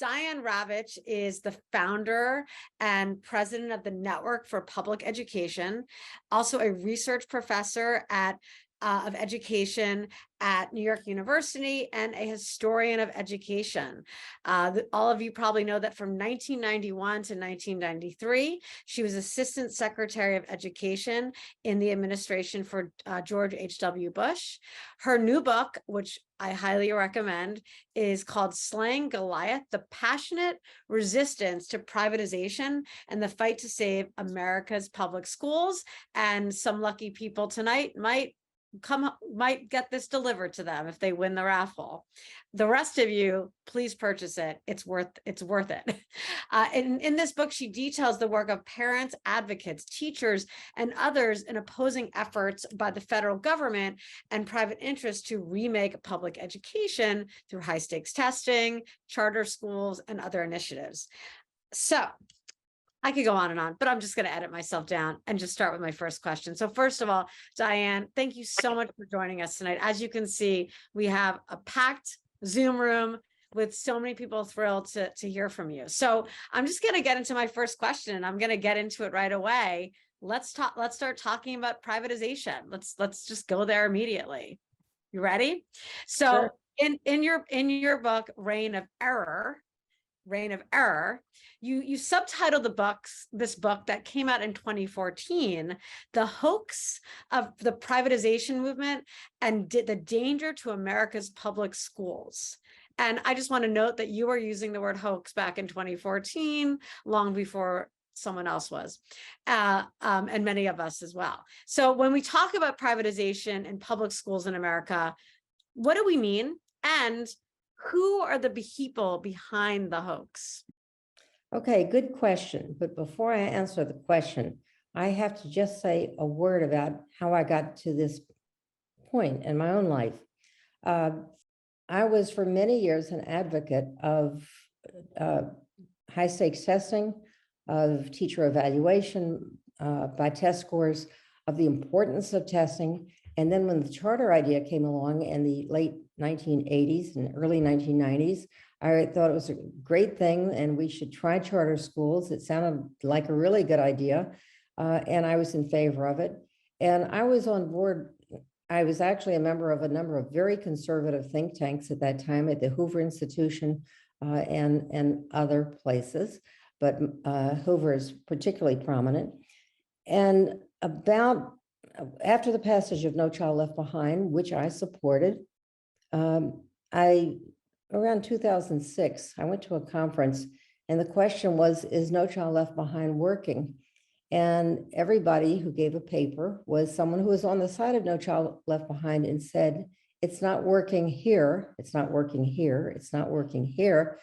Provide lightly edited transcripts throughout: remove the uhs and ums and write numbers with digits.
Diane Ravitch is the founder and president of the Network for Public Education, also a research professor of education at New York University and a historian of education. All of you probably know that from 1991 to 1993, she was Assistant Secretary of Education in the administration for George H.W. Bush. Her new book, which I highly recommend, is called Slaying Goliath: The Passionate Resistance to Privatization and the Fight to Save America's Public Schools. And some lucky people tonight might get this delivered to them if they win the raffle. The rest of you, please purchase it. It's worth it. In this book, she details the work of parents, advocates, teachers, and others in opposing efforts by the federal government and private interests to remake public education through high stakes testing, charter schools, and other initiatives. So I could go on and on, but I'm just going to edit myself down and just start with my first question. So first of all, Diane, thank you so much for joining us tonight. As you can see, we have a packed Zoom room with so many people thrilled to hear from you. So I'm just going to get into my first question, and I'm going to get into it right away. Let's start talking about privatization. Let's just go there immediately. You ready? So sure. in your book, Reign of Error, you subtitled this book that came out in 2014, The Hoax of the Privatization Movement and the Danger to America's Public Schools. And I just want to note that you were using the word hoax back in 2014, long before someone else was, and many of us as well. So when we talk about privatization in public schools in America, what do we mean? And who are the people behind the hoax? Okay, good question. But before I answer the question, I have to just say a word about how I got to this point in my own life. I was for many years an advocate of high stakes testing, of teacher evaluation by test scores, of the importance of testing. And then when the charter idea came along in the late 1980s and early 1990s, I thought it was a great thing and we should try charter schools. It sounded like a really good idea, and I was in favor of it. And I was on board. I was actually a member of a number of very conservative think tanks at that time at the Hoover Institution and other places, but Hoover is particularly prominent. And after the passage of No Child Left Behind, which I supported, around 2006, I went to a conference and the question was, is No Child Left Behind working? And everybody who gave a paper was someone who was on the side of No Child Left Behind and said, it's not working here, it's not working here, it's not working here.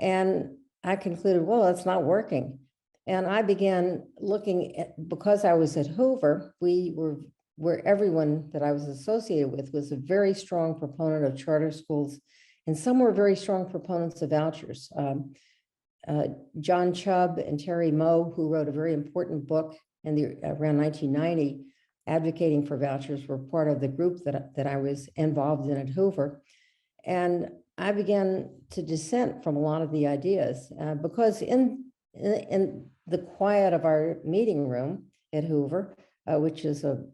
And I concluded, well, it's not working. And I began looking at, because I was at Hoover, where everyone that I was associated with was a very strong proponent of charter schools, and some were very strong proponents of vouchers. John Chubb and Terry Moe, who wrote a very important book around 1990, advocating for vouchers, were part of the group that I was involved in at Hoover. And I began to dissent from a lot of the ideas because in the quiet of our meeting room at Hoover, which is a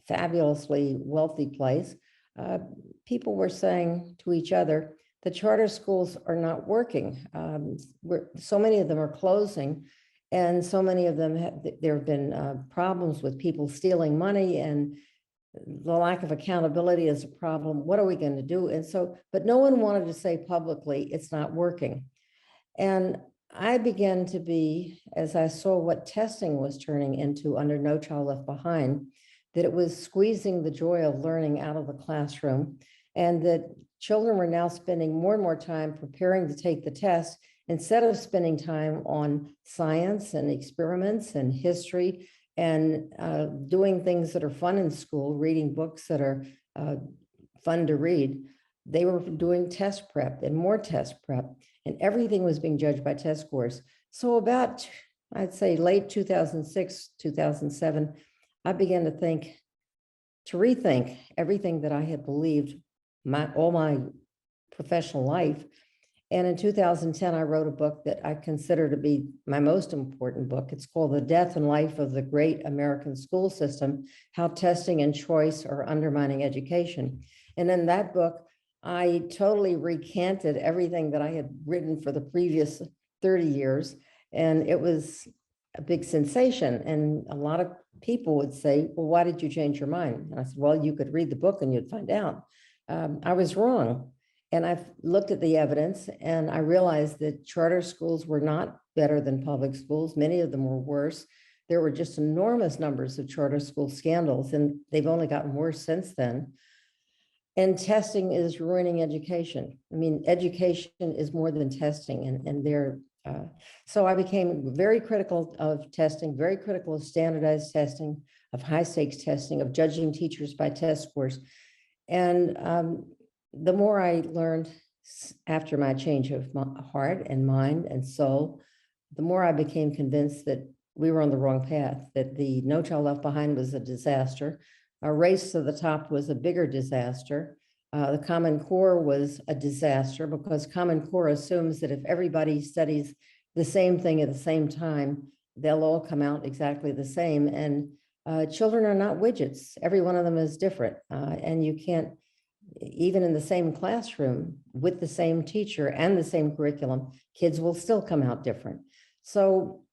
fabulously wealthy place, people were saying to each other, the charter schools are not working. So many of them are closing, and so many of them, there have been problems with people stealing money, and the lack of accountability is a problem. What are we going to do? And so, but no one wanted to say publicly, it's not working. And I began to be, as I saw what testing was turning into under No Child Left Behind, that it was squeezing the joy of learning out of the classroom, and that children were now spending more and more time preparing to take the test instead of spending time on science and experiments and history and doing things that are fun in school, reading books that are fun to read. They were doing test prep and more test prep, and everything was being judged by test scores. So about, I'd say late 2006, 2007, I began to rethink everything that I had believed all my professional life. And in 2010, I wrote a book that I consider to be my most important book. It's called The Death and Life of the Great American School System, How Testing and Choice Are Undermining Education. And in that book, I totally recanted everything that I had written for the previous 30 years. And it was a big sensation. And a lot of people would say, well, why did you change your mind? And I said, well, you could read the book and you'd find out. I was wrong. And I've looked at the evidence and I realized that charter schools were not better than public schools. Many of them were worse. There were just enormous numbers of charter school scandals, and they've only gotten worse since then. And testing is ruining education. I mean, education is more than testing, and so I became very critical of testing, very critical of standardized testing, of high stakes testing, of judging teachers by test scores. And the more I learned after my change of heart and mind and soul, the more I became convinced that we were on the wrong path, that the No Child Left Behind was a disaster. A race to the top was a bigger disaster. The Common Core was a disaster because Common Core assumes that if everybody studies the same thing at the same time, they'll all come out exactly the same. And children are not widgets. Every one of them is different. And you can't, even in the same classroom with the same teacher and the same curriculum, kids will still come out different. So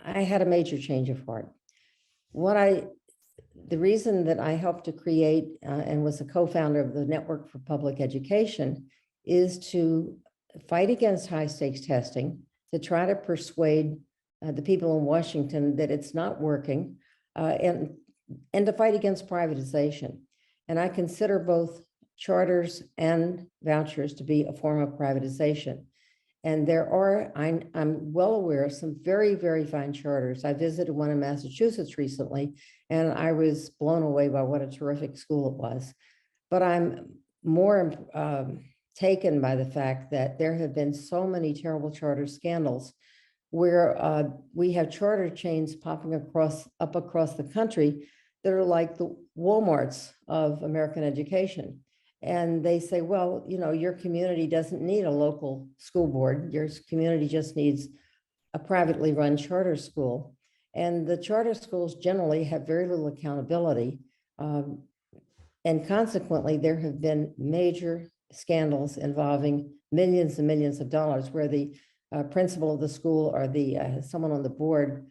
I had a major change of heart. The reason that I helped to create and was a co-founder of the Network for Public Education is to fight against high stakes testing, to try to persuade the people in Washington that it's not working, and to fight against privatization. And I consider both charters and vouchers to be a form of privatization. And there are, I'm well aware of some very, very fine charters. I visited one in Massachusetts recently, and I was blown away by what a terrific school it was. But I'm more taken by the fact that there have been so many terrible charter scandals where we have charter chains popping up across the country that are like the Walmarts of American education. And they say, well, you know, your community doesn't need a local school board. Your community just needs a privately run charter school. And the charter schools generally have very little accountability. And consequently, there have been major scandals involving millions and millions of dollars where the principal of the school or someone on the board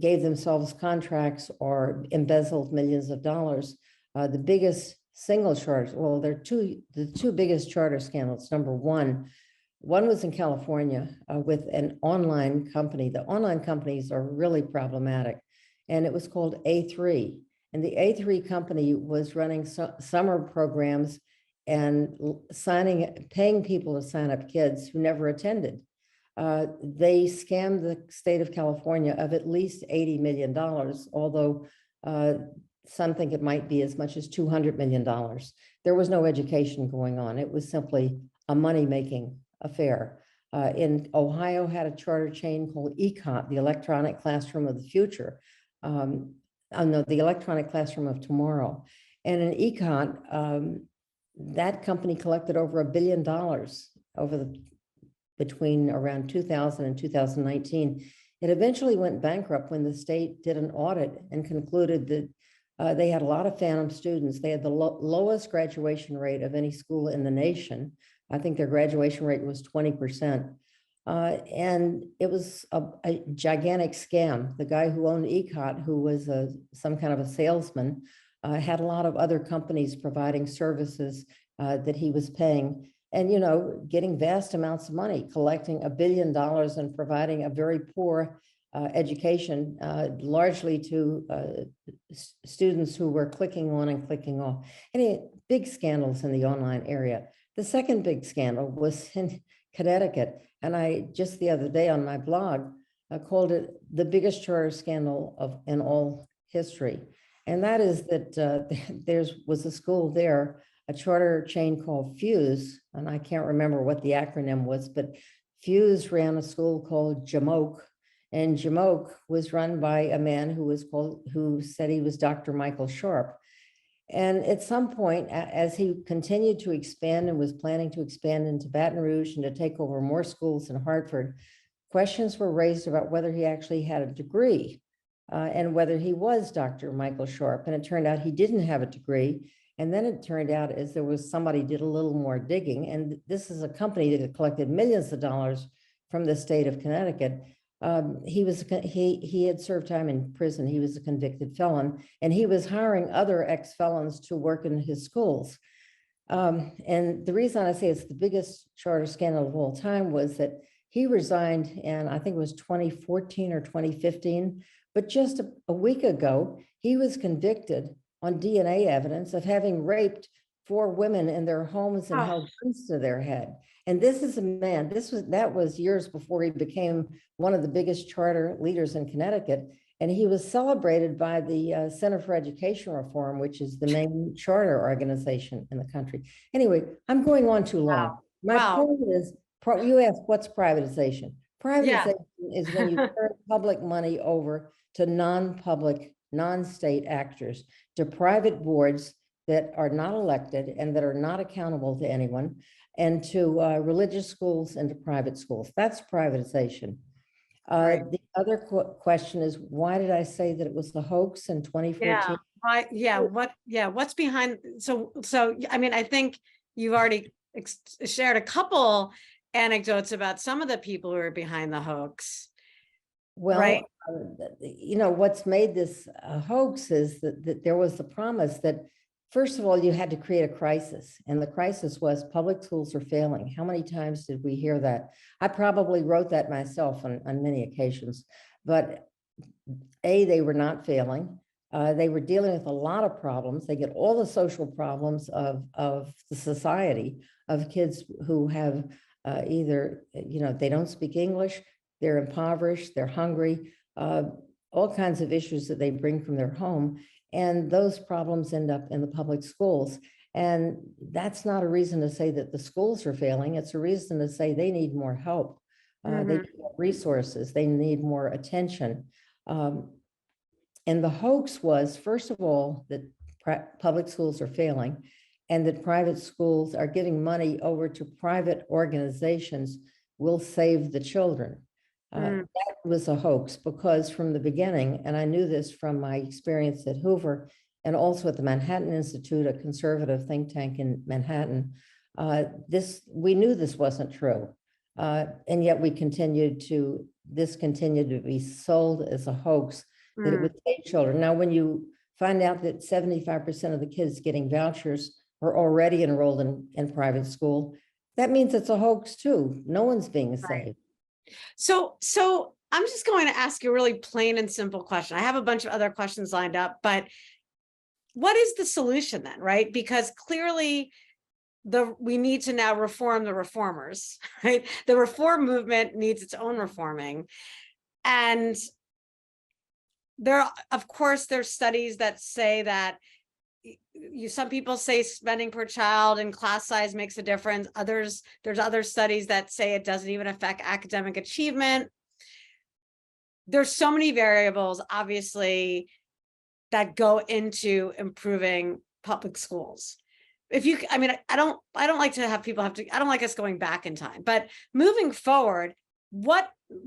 gave themselves contracts or embezzled millions of dollars. The biggest single charter, well, the two biggest charter scandals. Number one was in California with an online company. The online companies are really problematic. And it was called A3. And the A3 company was running summer programs and paying people to sign up kids who never attended. They scammed the state of California of at least $80 million, although some think it might be as much as $200 million. There was no education going on. It was simply a money-making affair. In Ohio, had a charter chain called ECOT, the Electronic Classroom of the Future. No, the Electronic Classroom of Tomorrow. And in ECOT, that company collected over $1 billion between around 2000 and 2019. It eventually went bankrupt when the state did an audit and concluded that they had a lot of phantom students. They had the lowest graduation rate of any school in the nation. I think their graduation rate was 20%. And it was a gigantic scam. The guy who owned ECOT, who was some kind of a salesman, had a lot of other companies providing services that he was paying. And, you know, getting vast amounts of money, collecting $1 billion and providing a very poor education, largely to students who were clicking on and clicking off. Any big scandals in the online area. The second big scandal was in Connecticut. And I just the other day on my blog called it the biggest charter scandal in all history. And that is that there was a school there, a charter chain called Fuse, and I can't remember what the acronym was, but Fuse ran a school called Jamoke, and Jamoke was run by a man who said he was Dr. Michael Sharp. And at some point, as he continued to expand and was planning to expand into Baton Rouge and to take over more schools in Hartford, questions were raised about whether he actually had a degree and whether he was Dr. Michael Sharp. And it turned out he didn't have a degree. And then it turned out as there was somebody did a little more digging, and this is a company that had collected millions of dollars from the state of Connecticut. He had served time in prison. He was a convicted felon, and he was hiring other ex-felons to work in his schools. And the reason I say it's the biggest charter scandal of all time was that he resigned in, I think it was 2014 or 2015, but just a week ago, he was convicted on DNA evidence of having raped 4 women in their homes and held guns to their head. And this is a man, that was years before he became one of the biggest charter leaders in Connecticut. And he was celebrated by the Center for Education Reform, which is the main charter organization in the country. Anyway, I'm going on too long. My point is, you asked what's privatization? Privatization is when you turn public money over to non-public, non-state actors, to private boards that are not elected and that are not accountable to anyone, and to religious schools and to private schools. That's privatization. The other question is, why did I say that it was the hoax in 2014? What's behind? So I mean, I think you've already shared a couple anecdotes about some of the people who are behind the hoax. Well, right? You know, what's made this a hoax is that there was the promise that, first of all, you had to create a crisis. And the crisis was public schools are failing. How many times did we hear that? I probably wrote that myself on many occasions. But A, they were not failing. They were dealing with a lot of problems. They get all the social problems of the society, of kids who have either, you know, they don't speak English, they're impoverished, they're hungry, all kinds of issues that they bring from their home. And those problems end up in the public schools. And that's not a reason to say that the schools are failing. It's a reason to say they need more help. They need more resources. They need more attention. And the hoax was, first of all, that public schools are failing and that private schools are giving money over to private organizations will save the children. That was a hoax, because from the beginning, and I knew this from my experience at Hoover and also at the Manhattan Institute, a conservative think tank in Manhattan, we knew this wasn't true. And yet this continued to be sold as a hoax, that it would save children. Now, when you find out that 75% of the kids getting vouchers are already enrolled in private school, that means it's a hoax too. No one's being saved. So I'm just going to ask you a really plain and simple question. I have a bunch of other questions lined up, but what is the solution then, right? Because clearly we need to now reform the reformers, right? The reform movement needs its own reforming. And of course, there's studies that say that some people say spending per child and class size makes a difference. There's other studies that say it doesn't even affect academic achievement. There's so many variables, obviously, that go into improving public schools. I mean, I don't like to have people I don't like us going back in time, but moving forward,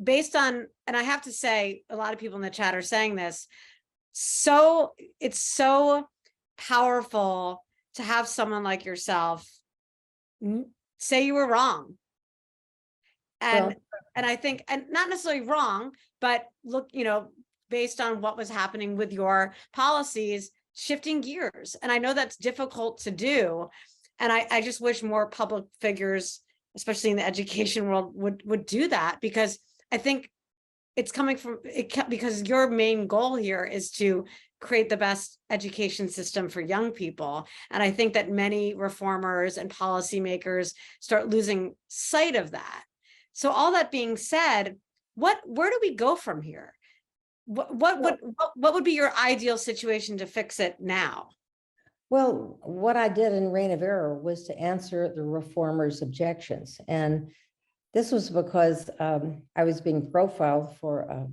based on, and I have to say, a lot of people in the chat are saying this, so it's so powerful to have someone like yourself say you were wrong. And I think, and not necessarily wrong, but look, you know, based on what was happening with your policies, shifting gears. And I know that's difficult to do. And I just wish more public figures, especially in the education world, would do that, because I think it's coming from because your main goal here is to create the best education system for young people. And I think that many reformers and policymakers start losing sight of that. So all that being said, where do we go from here? What would be your ideal situation to fix it now? Well, what I did in Reign of Error was to answer the reformers' objections. And this was because I was being profiled for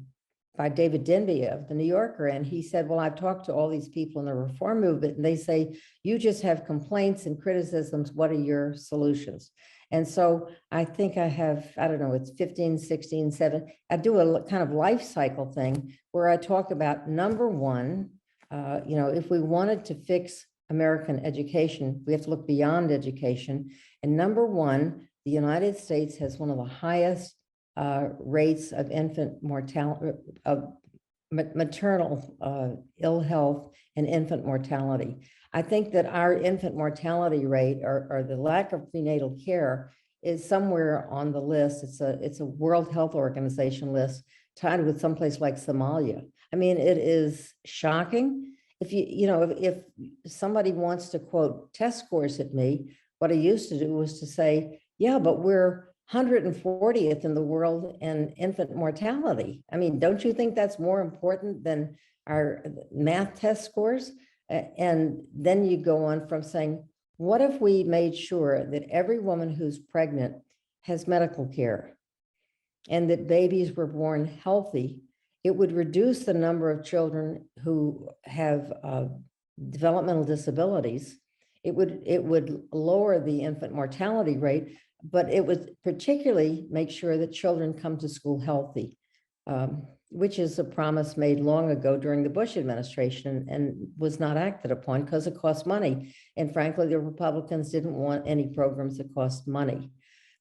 by David Denby of the New Yorker, and he said, well, I've talked to all these people in the reform movement, and they say, you just have complaints and criticisms. What are your solutions? And so I think I have, I don't know, it's 15, 16, 7. I do a kind of life cycle thing where I talk about number one, if we wanted to fix American education, we have to look beyond education. And number one, the United States has one of the highest rates of infant mortality, of maternal ill health and infant mortality. I think that our infant mortality rate or the lack of prenatal care is somewhere on the list. It's a World Health Organization list tied with someplace like Somalia. I mean, it is shocking. If somebody wants to quote test scores at me, what I used to do was to say, yeah, but we're 140th in the world in infant mortality. I mean, don't you think that's more important than our math test scores? And then you go on from saying, what if we made sure that every woman who's pregnant has medical care and that babies were born healthy? It would reduce the number of children who have developmental disabilities. It would lower the infant mortality rate, but it would particularly make sure that children come to school healthy, which is a promise made long ago during the Bush administration and was not acted upon because it cost money. And frankly, the Republicans didn't want any programs that cost money.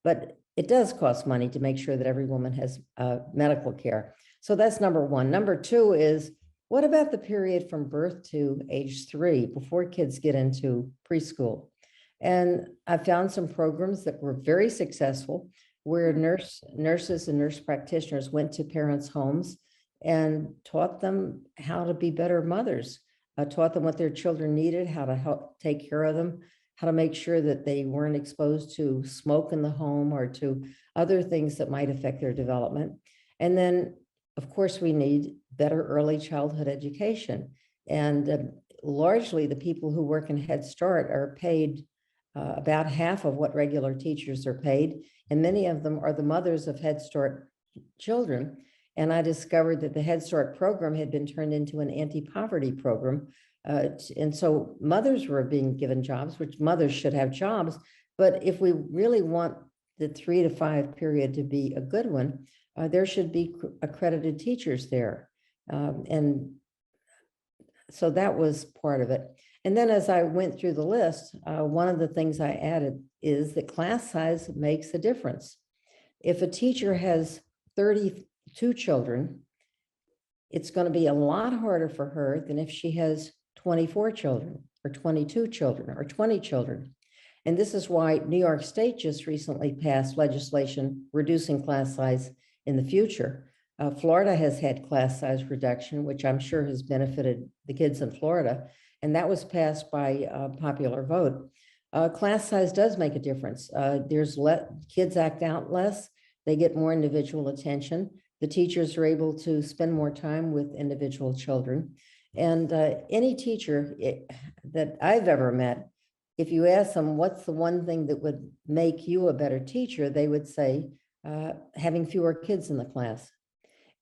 But it does cost money to make sure that every woman has medical care. So that's number one. Number two is, what about the period from birth to age 3 before kids get into preschool? And I found some programs that were very successful where nurses and nurse practitioners went to parents' homes and taught them how to be better mothers, taught them what their children needed, how to help take care of them, how to make sure that they weren't exposed to smoke in the home or to other things that might affect their development. And then, of course, we need better early childhood education. And largely the people who work in Head Start are paid about half of what regular teachers are paid. And many of them are the mothers of Head Start children. And I discovered that the Head Start program had been turned into an anti-poverty program. And so mothers were being given jobs, which mothers should have jobs. But if we really want the 3 to 5 period to be a good one, there should be accredited teachers there. And so that was part of it. And then as I went through the list, one of the things I added is that class size makes a difference. If a teacher has 32 children, it's going to be a lot harder for her than if she has 24 children or 22 children or 20 children. And this is why New York State just recently passed legislation reducing class size in the future. Florida has had class size reduction, which I'm sure has benefited the kids in Florida. And that was passed by popular vote. Class size does make a difference. Kids act out less. They get more individual attention. The teachers are able to spend more time with individual children. And any teacher that I've ever met, if you ask them, what's the one thing that would make you a better teacher, they would say, having fewer kids in the class.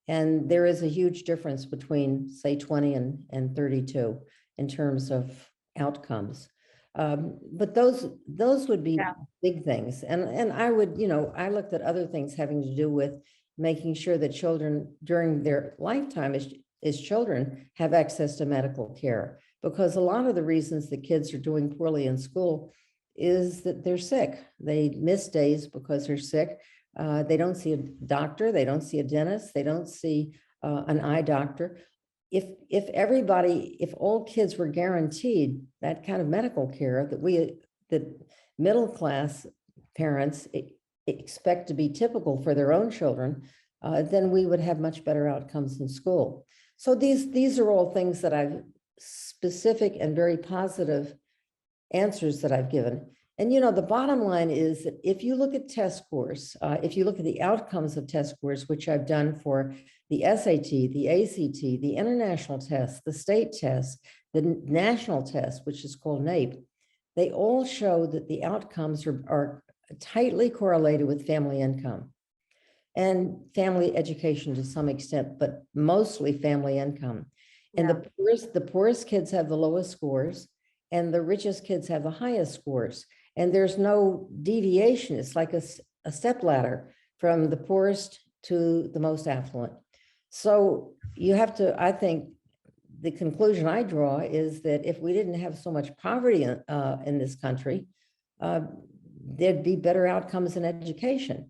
And there is a huge difference between, say, 20 and 32 in terms of outcomes. But those would be big things. And I would, I looked at other things having to do with making sure that children during their lifetime as children have access to medical care. Because a lot of the reasons that kids are doing poorly in school is that they're sick. They miss days because they're sick. They don't see a doctor. They don't see a dentist. They don't see an eye doctor. If all kids were guaranteed that kind of medical care that middle class parents expect to be typical for their own children, then we would have much better outcomes in school. So these are all things that I've specific and very positive answers that I've given. And the bottom line is that if you look at test scores, if you look at the outcomes of test scores, which I've done for the SAT, the ACT, the international test, the state test, the national test, which is called NAEP, they all show that the outcomes are tightly correlated with family income. and family education to some extent, but mostly family income. And Yeah. the poorest kids have the lowest scores, and the richest kids have the highest scores. And there's no deviation. It's like a step ladder from the poorest to the most affluent. So you have to, I think, the conclusion I draw is that if we didn't have so much poverty in this country, uh, there'd be better outcomes in education.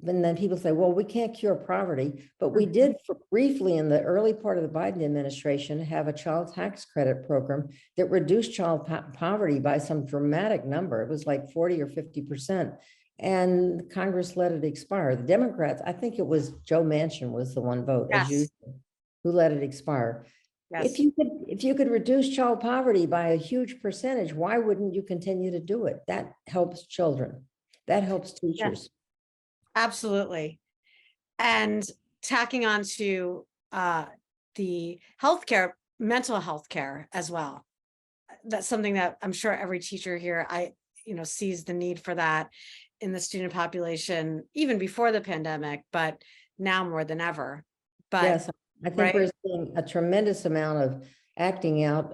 And then people say, well, we can't cure poverty, but we did briefly in the early part of the Biden administration have a child tax credit program that reduced child poverty by some dramatic number. It was like 40 or 50%. And Congress let it expire. The Democrats, I think it was Joe Manchin was the one vote, as Yes. usual, who let it expire. Yes. If you could reduce child poverty by a huge percentage, why wouldn't you continue to do it? That helps children. That helps teachers. Absolutely. And tacking on to the healthcare, mental health care as well. That's something that I'm sure every teacher here, sees the need for that in the student population, even before the pandemic, but now more than ever. But yes, I think right? we're seeing a tremendous amount of acting out.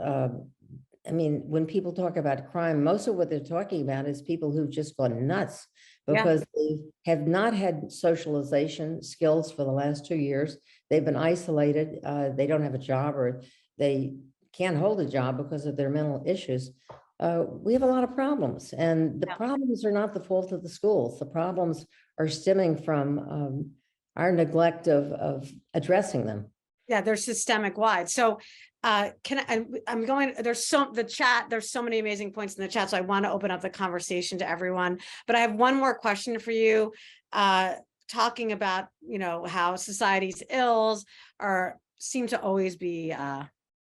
I mean, when people talk about crime, most of what they're talking about is people who've just gone nuts because they have not had socialization skills for the last 2 years. They've been isolated. They don't have a job, or they can't hold a job because of their mental issues. We have a lot of problems, and the problems are not the fault of the schools. The problems are stemming from our neglect of addressing them. Yeah, they're systemic wide. So I'm going, there's so many amazing points in the chat. So I want to open up the conversation to everyone, but I have one more question for you. Talking about, how society's ills seem to always be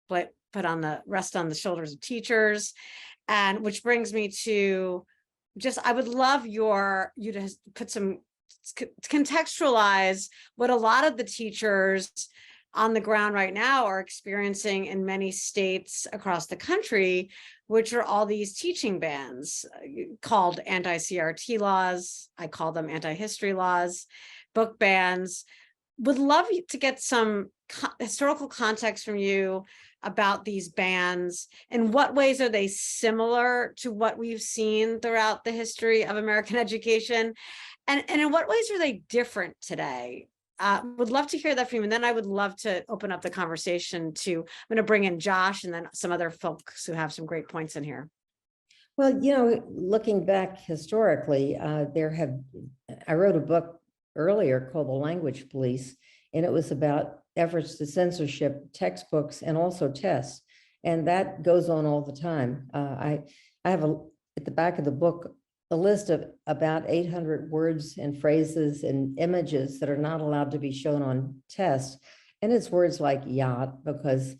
put on the shoulders of teachers. And which brings me to I would love you to put contextualize what a lot of the teachers on the ground right now are experiencing in many states across the country, which are all these teaching bans called anti-CRT laws. I call them anti-history laws, book bans. Would love to get some historical context from you about these bans. In what ways are they similar to what we've seen throughout the history of American education? And in what ways are they different today? Would love to hear that from you. And then I would love to open up the conversation to, I'm going to bring in Josh and then some other folks who have some great points in here. Well, looking back historically, I wrote a book earlier called The Language Police, and it was about efforts to censorship textbooks and also tests. And that goes on all the time. I have at the back of the book, a list of about 800 words and phrases and images that are not allowed to be shown on tests. And it's words like yacht, because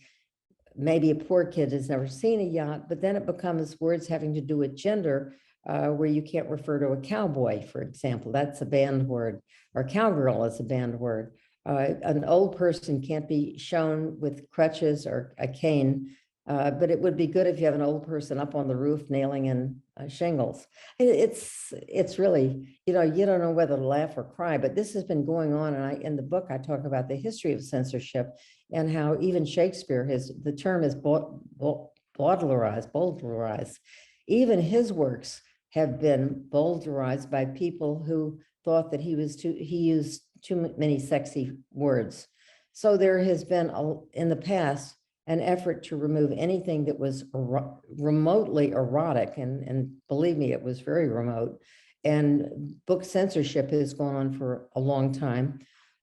maybe a poor kid has never seen a yacht, but then it becomes words having to do with gender, where you can't refer to a cowboy, for example. That's a banned word, or cowgirl is a banned word. An old person can't be shown with crutches or a cane, but it would be good if you have an old person up on the roof nailing in shingles. It's really, you don't know whether to laugh or cry, but this has been going on. And in the book, I talk about the history of censorship and how even Shakespeare, the term is bowdlerized. Even his works have been bowdlerized by people who thought that he used too many sexy words. So there has been, in the past, an effort to remove anything that was remotely erotic. And believe me, it was very remote. And book censorship has gone on for a long time.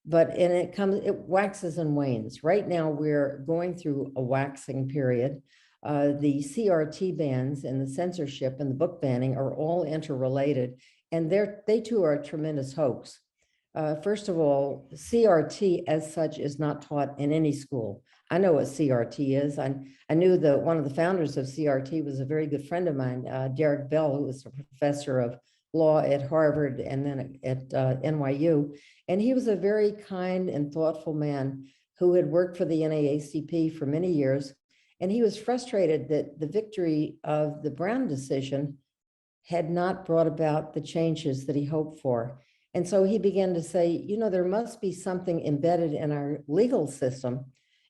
But it waxes and wanes. Right now, we're going through a waxing period. The CRT bans and the censorship and the book banning are all interrelated. And they too are a tremendous hoax. First of all, CRT as such is not taught in any school. I know what CRT is. I knew that one of the founders of CRT was a very good friend of mine, Derek Bell, who was a professor of law at Harvard and then at NYU. And he was a very kind and thoughtful man who had worked for the NAACP for many years. And he was frustrated that the victory of the Brown decision had not brought about the changes that he hoped for. And so he began to say, you know, there must be something embedded in our legal system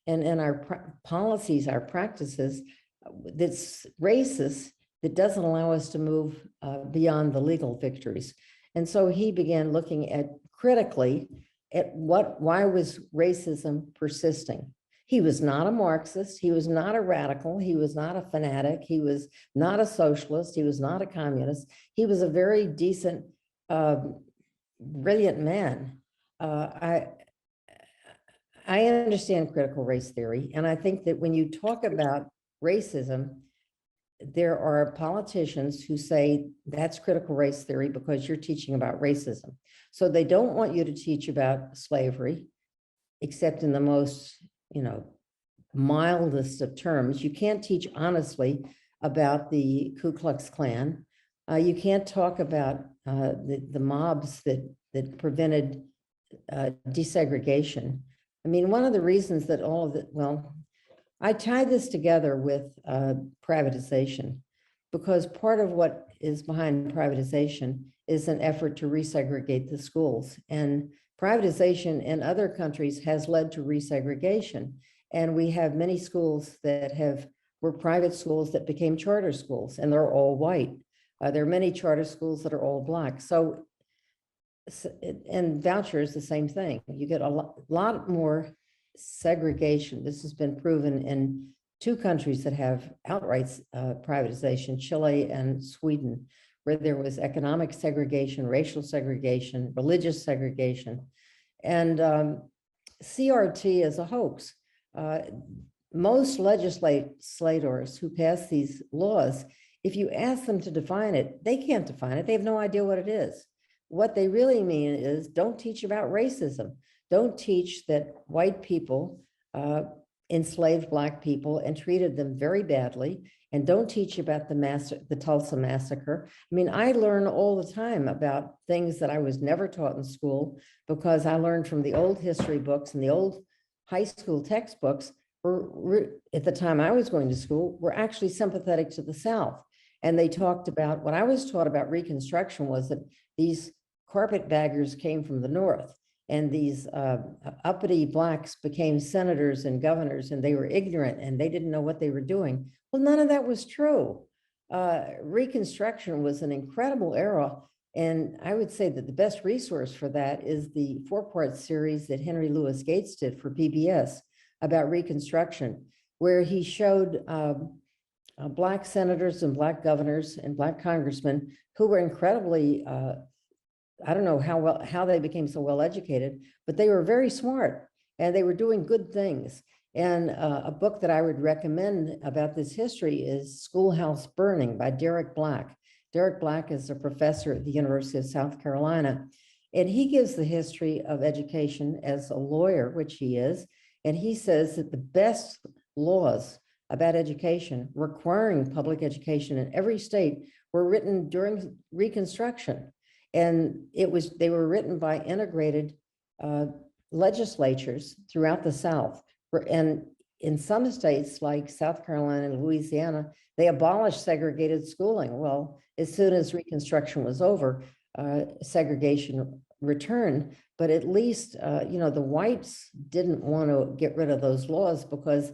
and in our policies, our practices that's racist, that doesn't allow us to move beyond the legal victories. And so he began looking at critically at why was racism persisting? He was not a Marxist. He was not a radical. He was not a fanatic. He was not a socialist. He was not a communist. He was a very decent, brilliant man. I understand critical race theory, and I think that when you talk about racism, there are politicians who say that's critical race theory because you're teaching about racism. So they don't want you to teach about slavery, except in the most, you know, mildest of terms. You can't teach honestly about the Ku Klux Klan. You can't talk about the mobs that prevented desegregation. I mean, one of the reasons that all of it, well, I tie this together with privatization, because part of what is behind privatization is an effort to resegregate the schools. And privatization in other countries has led to resegregation. And we have many schools that were private schools that became charter schools, and they're all white. There are many charter schools that are all Black. So, and vouchers, the same thing. You get a lot more segregation. This has been proven in two countries that have outright privatization, Chile and Sweden, where there was economic segregation, racial segregation, religious segregation. And CRT is a hoax. Most legislators who pass these laws, if you ask them to define it, they can't define it. They have no idea what it is. What they really mean is don't teach about racism. Don't teach that white people enslaved Black people and treated them very badly. And don't teach about the Tulsa massacre. I mean, I learn all the time about things that I was never taught in school, because I learned from the old history books and the old high school textbooks. At the time I was going to school, were actually sympathetic to the South. And they talked about, what I was taught about Reconstruction was that these carpetbaggers came from the North, and these uppity Blacks became senators and governors, and they were ignorant and they didn't know what they were doing. Well, none of that was true. Reconstruction was an incredible era. And I would say that the best resource for that is the 4-part series that Henry Louis Gates did for PBS about Reconstruction, where he showed Black senators and Black governors and Black congressmen who were incredibly, I don't know how they became so well educated, but they were very smart and they were doing good things. And a book that I would recommend about this history is Schoolhouse Burning by Derek Black. Derek Black is a professor at the University of South Carolina, and he gives the history of education as a lawyer, which he is. And he says that the best laws about education, requiring public education in every state, were written during Reconstruction. And they were written by integrated legislatures throughout the South. And in some states like South Carolina and Louisiana, they abolished segregated schooling. Well, as soon as Reconstruction was over, segregation returned. But at least, the whites didn't want to get rid of those laws because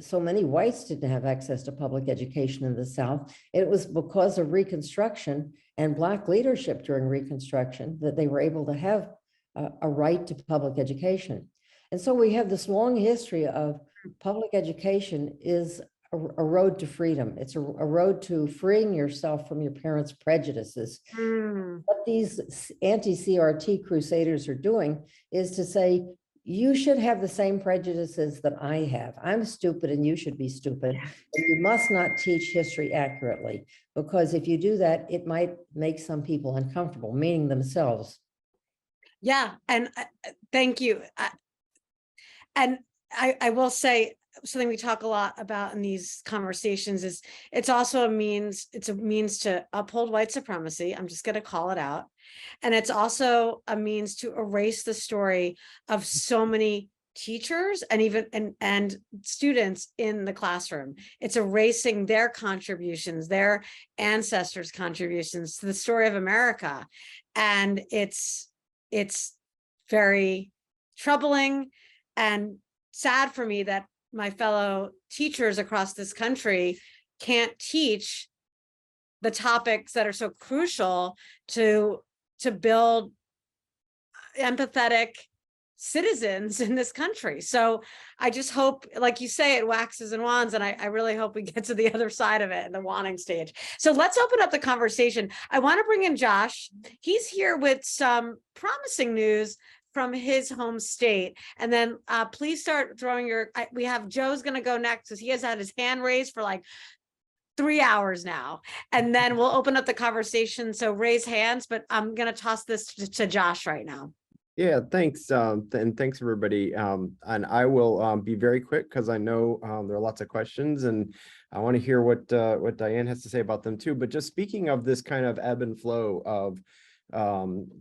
so many whites didn't have access to public education in the South. It was because of Reconstruction and Black leadership during Reconstruction that they were able to have a right to public education. And so we have this long history of public education is a road to freedom. It's a road to freeing yourself from your parents' prejudices. What these anti-CRT crusaders are doing is to say, you should have the same prejudices that I have. I'm stupid and you should be stupid. And you must not teach history accurately, because if you do that, it might make some people uncomfortable, meaning themselves. Yeah, and thank you. And I will say something we talk a lot about in these conversations is it's also a means to uphold white supremacy. I'm just going to call it out. And it's also a means to erase the story of so many teachers and even and students in the classroom. It's erasing their contributions, their ancestors' contributions to the story of America. And it's it's very troubling and sad for me that my fellow teachers across this country can't teach the topics that are so crucial to build empathetic citizens in this country. So I just hope, like you say, it waxes and wands, and I really hope we get to the other side of it in the wanting stage. So let's open up the conversation. I want to bring in Josh. He's here with some promising news from his home state. And then please start throwing we have Joe's going to go next because he has had his hand raised for like 3 hours now, and then we'll open up the conversation. So raise hands, but I'm going to toss this to Josh right now. Yeah, thanks. And thanks everybody. And I will be very quick because I know there are lots of questions and I want to hear what Diane has to say about them too. But just speaking of this kind of ebb and flow of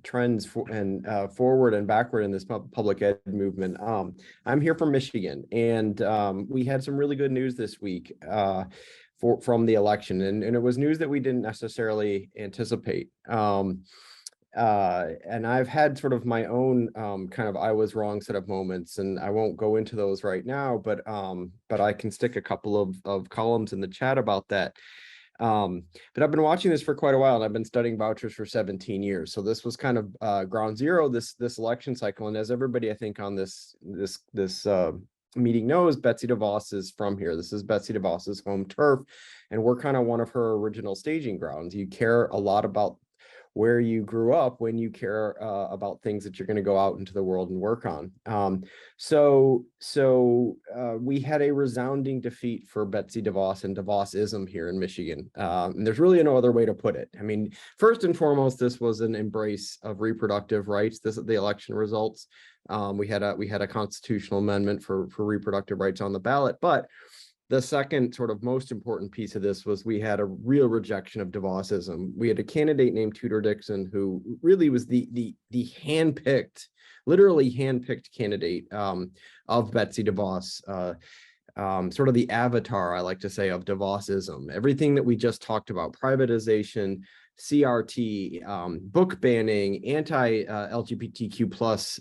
trends forward and backward in this public ed movement. I'm here from Michigan, and we had some really good news this week from the election, and it was news that we didn't necessarily anticipate. And I've had sort of my own kind of I was wrong set of moments, and I won't go into those right now, but I can stick a couple of columns in the chat about that. But I've been watching this for quite a while, and I've been studying vouchers for 17 years. So this was kind of ground zero this election cycle. And as everybody I think on this meeting knows, Betsy DeVos is from here. This is Betsy DeVos's home turf, and we're kind of one of her original staging grounds. You care a lot about where you grew up when you care about things that you're going to go out into the world and work on. So we had a resounding defeat for Betsy DeVos and DeVosism here in Michigan. And there's really no other way to put it. I mean, first and foremost, this was an embrace of reproductive rights. This is the election results. We had a constitutional amendment for reproductive rights on the ballot, but the second sort of most important piece of this was we had a real rejection of DeVosism. We had a candidate named Tudor Dixon who really was the handpicked, literally handpicked candidate of Betsy DeVos, sort of the avatar, I like to say, of DeVosism. Everything that we just talked about, privatization, CRT, book banning, anti-LGBTQ plus,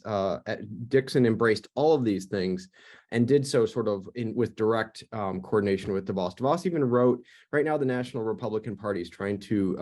Dixon embraced all of these things and did so sort of with direct coordination with DeVos. DeVos even wrote, right now the National Republican Party is trying to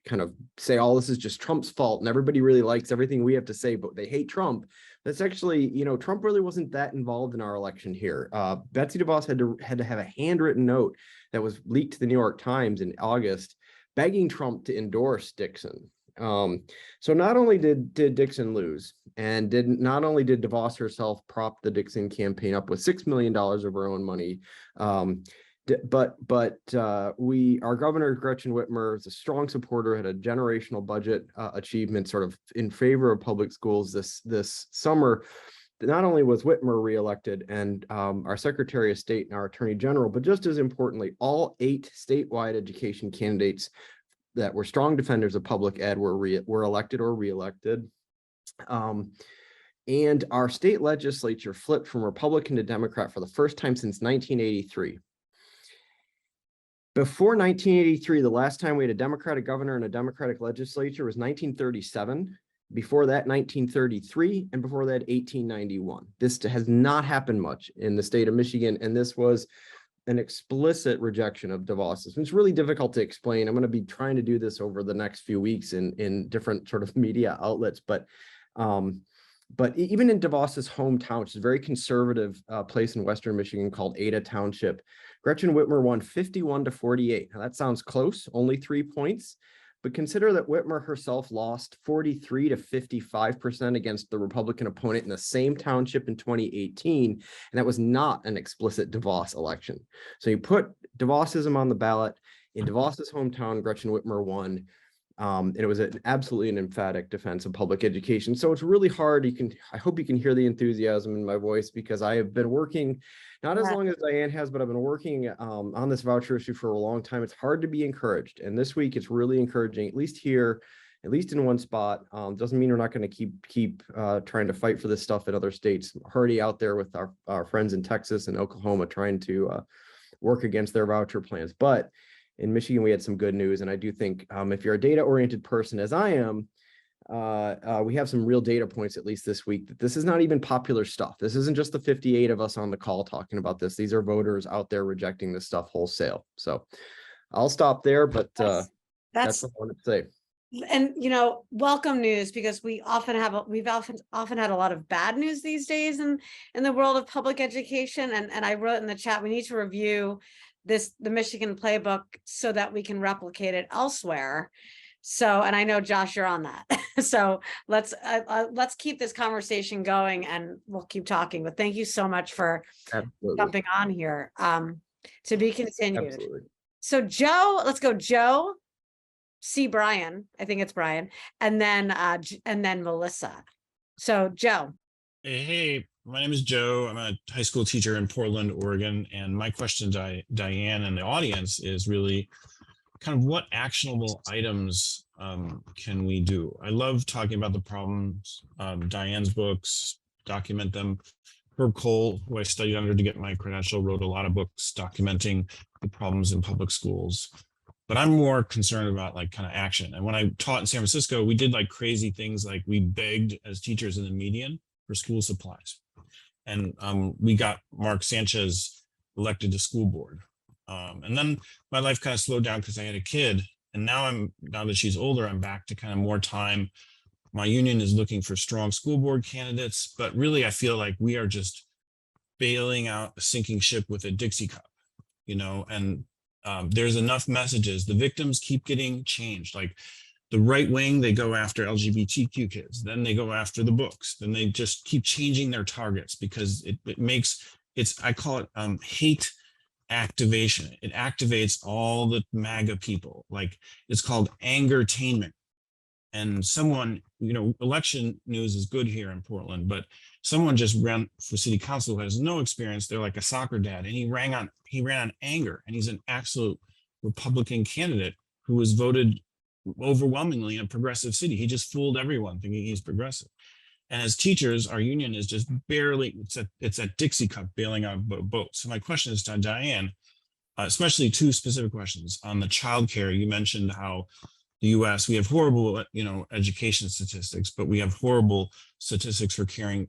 kind of say, oh, this is just Trump's fault and everybody really likes everything we have to say, but they hate Trump. That's actually, Trump really wasn't that involved in our election here. Betsy DeVos had to have a handwritten note that was leaked to the New York Times in August begging Trump to endorse Dixon. So not only did Dixon lose, and not only did DeVos herself prop the Dixon campaign up with $6 million of her own money, but our governor Gretchen Whitmer is a strong supporter, had a generational budget achievement sort of in favor of public schools this summer. Not only was Whitmer reelected and our Secretary of State and our Attorney General, but just as importantly, all 8 statewide education candidates that were strong defenders of public ed were elected or reelected. And our state legislature flipped from Republican to Democrat for the first time since 1983. Before 1983, the last time we had a Democratic governor and a Democratic legislature was 1937. Before that, 1933, and before that, 1891. This has not happened much in the state of Michigan, and this was an explicit rejection of DeVosism. It's really difficult to explain. I'm going to be trying to do this over the next few weeks in different sort of media outlets, but even in DeVos's hometown, which is a very conservative place in Western Michigan called Ada Township, Gretchen Whitmer won 51-48. Now that sounds close, only 3 points. But consider that Whitmer herself lost 43-55% against the Republican opponent in the same township in 2018, and that was not an explicit DeVos election. So you put DeVosism on the ballot in DeVos's hometown, Gretchen Whitmer won, and it was absolutely an emphatic defense of public education. So it's really hard. I hope you can hear the enthusiasm in my voice because I have been working, not as long as Diane has, but I've been working on this voucher issue for a long time. It's hard to be encouraged. And this week it's really encouraging, at least here, at least in one spot. Doesn't mean we're not going to keep trying to fight for this stuff in other states. I'm already out there with our friends in Texas and Oklahoma trying to work against their voucher plans. But in Michigan, we had some good news. And I do think if you're a data-oriented person, as I am, we have some real data points, at least this week, that this is not even popular stuff. This isn't just the 58 of us on the call talking about this. These are voters out there rejecting this stuff wholesale. So I'll stop there, but that's That's what I wanted to say. and welcome news, because we've often had a lot of bad news these days in the world of public education. And I wrote in the chat, we need to review the Michigan playbook so that we can replicate it elsewhere. So, and I know, Josh, you're on that. So let's keep this conversation going, and we'll keep talking. But thank you so much for jumping on here. To be continued. Absolutely. So Joe, let's go. Joe, C. Brian, I think it's Brian, and then Melissa. So Joe. Hey, my name is Joe. I'm a high school teacher in Portland, Oregon. And my question to Diane and the audience is really kind of what actionable items can we do? I love talking about the problems. Diane's books, document them. Herb Cole, who I studied under to get my credential, wrote a lot of books documenting the problems in public schools. But I'm more concerned about like kind of action. And when I taught in San Francisco, we did like crazy things, like we begged as teachers in the median for school supplies. And we got Mark Sanchez elected to school board. And then my life kind of slowed down because I had a kid. And now that she's older, I'm back to kind of more time. My union is looking for strong school board candidates, but really I feel like we are just bailing out a sinking ship with a Dixie cup, and there's enough messages. The victims keep getting changed. Like the right wing, they go after LGBTQ kids, then they go after the books, then they just keep changing their targets because I call it hate activation. It activates all the MAGA people. Like it's called angertainment. And someone, election news is good here in Portland, but someone just ran for city council who has no experience. They're like a soccer dad, and he ran on anger, and he's an absolute Republican candidate who was voted overwhelmingly in a progressive city. He just fooled everyone thinking he's progressive. And as teachers, our union is just barely, it's a Dixie cup bailing out boats. So my question is to Diane, especially two specific questions. On the childcare, you mentioned how the US, we have horrible, education statistics, but we have horrible statistics for caring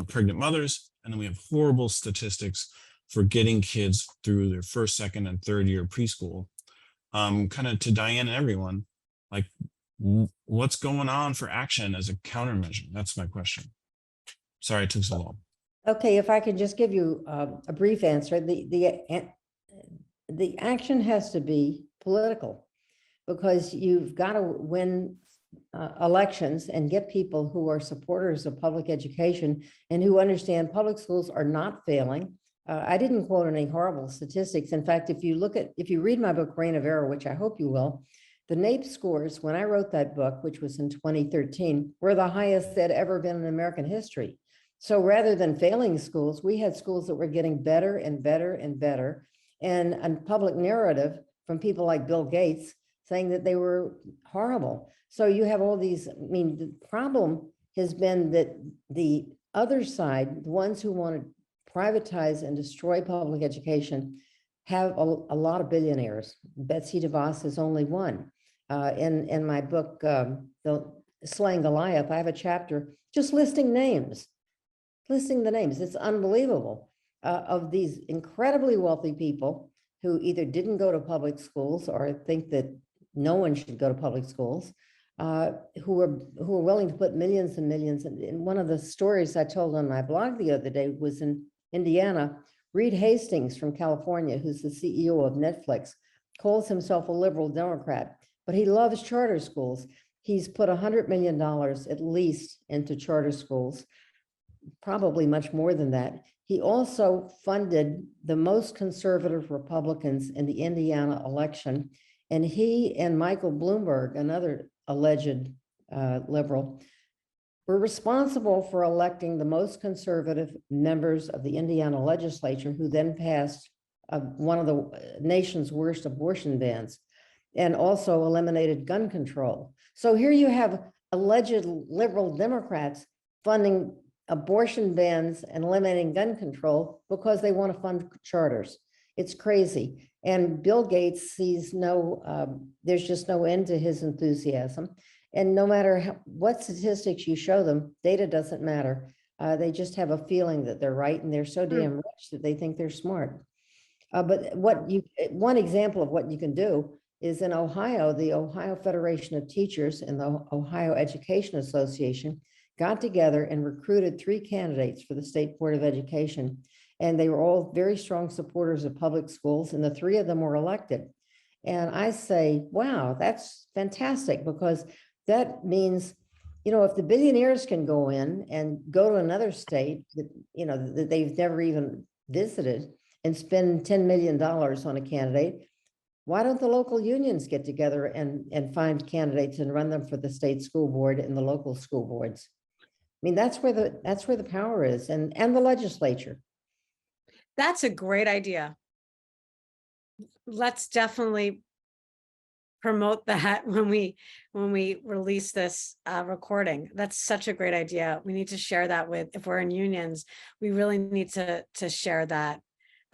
pregnant mothers. And then we have horrible statistics for getting kids through their first, second, and third year preschool. Kind of to Diane and everyone, like what's going on for action as a countermeasure? That's my question. Sorry it took so long. Okay, if I could just give you a brief answer. The action has to be political, because you've got to win elections and get people who are supporters of public education and who understand public schools are not failing. I didn't quote any horrible statistics. In fact, if you read my book, Reign of Error, which I hope you will, the NAEP scores, when I wrote that book, which was in 2013, were the highest that ever been in American history. So rather than failing schools, we had schools that were getting better and better and better. And a public narrative from people like Bill Gates saying that they were horrible. So you have all these, the problem has been that the other side, the ones who want to privatize and destroy public education, have a lot of billionaires. Betsy DeVos is only one. In my book, The Slaying Goliath, I have a chapter just listing the names. It's unbelievable of these incredibly wealthy people who either didn't go to public schools or think that no one should go to public schools, who are willing to put millions and millions. And one of the stories I told on my blog the other day was in Indiana. Reed Hastings from California, who's the CEO of Netflix, calls himself a liberal Democrat, but he loves charter schools. He's put $100 million at least into charter schools, probably much more than that. He also funded the most conservative Republicans in the Indiana election. And he and Michael Bloomberg, another alleged liberal, were responsible for electing the most conservative members of the Indiana legislature, who then passed one of the nation's worst abortion bans and also eliminated gun control. So here you have alleged liberal Democrats funding abortion bans and eliminating gun control because they want to fund charters. It's crazy. And Bill Gates sees there's just no end to his enthusiasm. And no matter what statistics you show them, data doesn't matter. They just have a feeling that they're right, and they're so damn rich that they think they're smart. But one example of what you can do is in Ohio, the Ohio Federation of Teachers and the Ohio Education Association got together and recruited 3 candidates for the State Board of Education. And they were all very strong supporters of public schools, and the 3 of them were elected. And I say, wow, that's fantastic, because that means, if the billionaires can go in and go to another state that, that they've never even visited and spend $10 million on a candidate, why don't the local unions get together and find candidates and run them for the state school board and the local school boards? I mean, that's where the power is, and the legislature. That's a great idea. Let's definitely promote that when we release this recording. That's such a great idea. We need to share that if we're in unions, we really need to share that